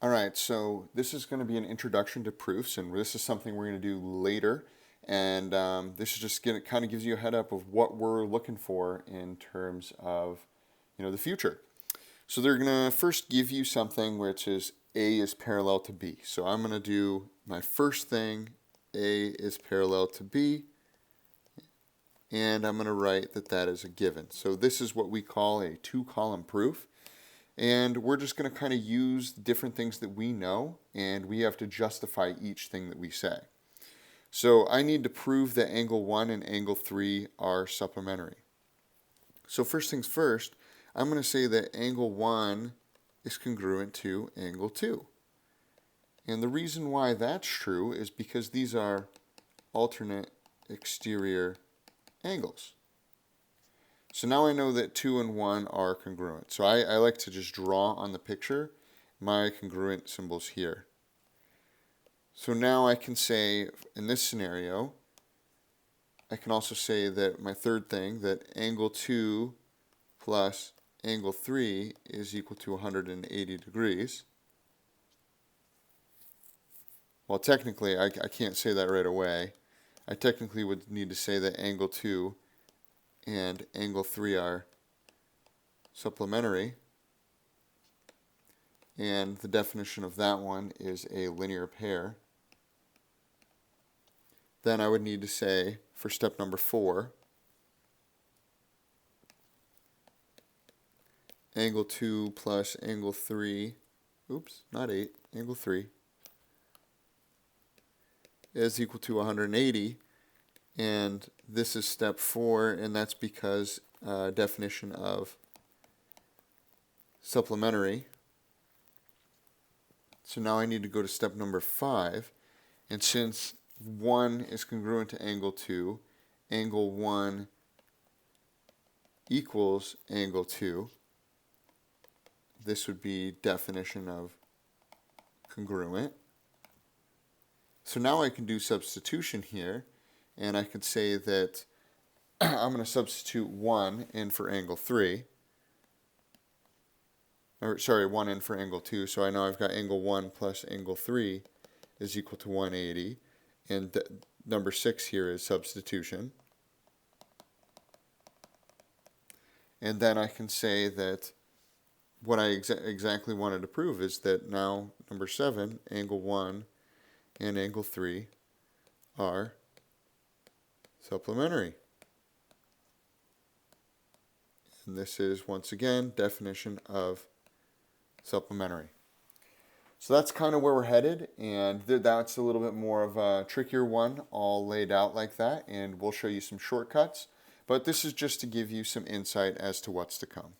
All right, so this is going to be an introduction to proofs, and this is something we're going to do later. And this is just going to kind of gives you a head up of what we're looking for in terms of, the future. So they're going to first give you something which is A is parallel to B. So I'm going to do my first thing, A is parallel to B, and I'm going to write that that is a given. So this is what we call a two-column proof. And we're just going to kind of use different things that we know, and we have to justify each thing that we say. So I need to prove that angle 1 and angle 3 are supplementary. So first things first, I'm going to say that angle 1 is congruent to angle 2. And the reason why that's true is because these are alternate exterior angles. So now I know that 2 and 1 are congruent. So I like to just draw on the picture my congruent symbols here. So now I can say, in this scenario, I can also say that my third thing, that angle 2 plus angle 3 is equal to 180 degrees. Well, technically, I can't say that right away. I technically would need to say that angle 2 and angle 3 are supplementary, and the definition of that one is a linear pair. Then I would need to say, for step number 4, angle 2 plus angle 3, angle 3 is equal to 180. And this is step 4, and that's because definition of supplementary. So now I need to go to step number 5, and since 1 is congruent to angle 2, angle 1 equals angle 2. This would be definition of congruent. So now I can do substitution here. And I could say that I'm going to substitute 1 in for angle 3. Or sorry, 1 in for angle 2. So I know I've got angle 1 plus angle 3 is equal to 180. And number 6 here is substitution. And then I can say that what I exactly wanted to prove is that now number 7, angle 1 and angle 3 are supplementary. And this is, once again, definition of supplementary. So that's kind of where we're headed, and that's a little bit more of a trickier one, all laid out like that, and we'll show you some shortcuts. But this is just to give you some insight as to what's to come.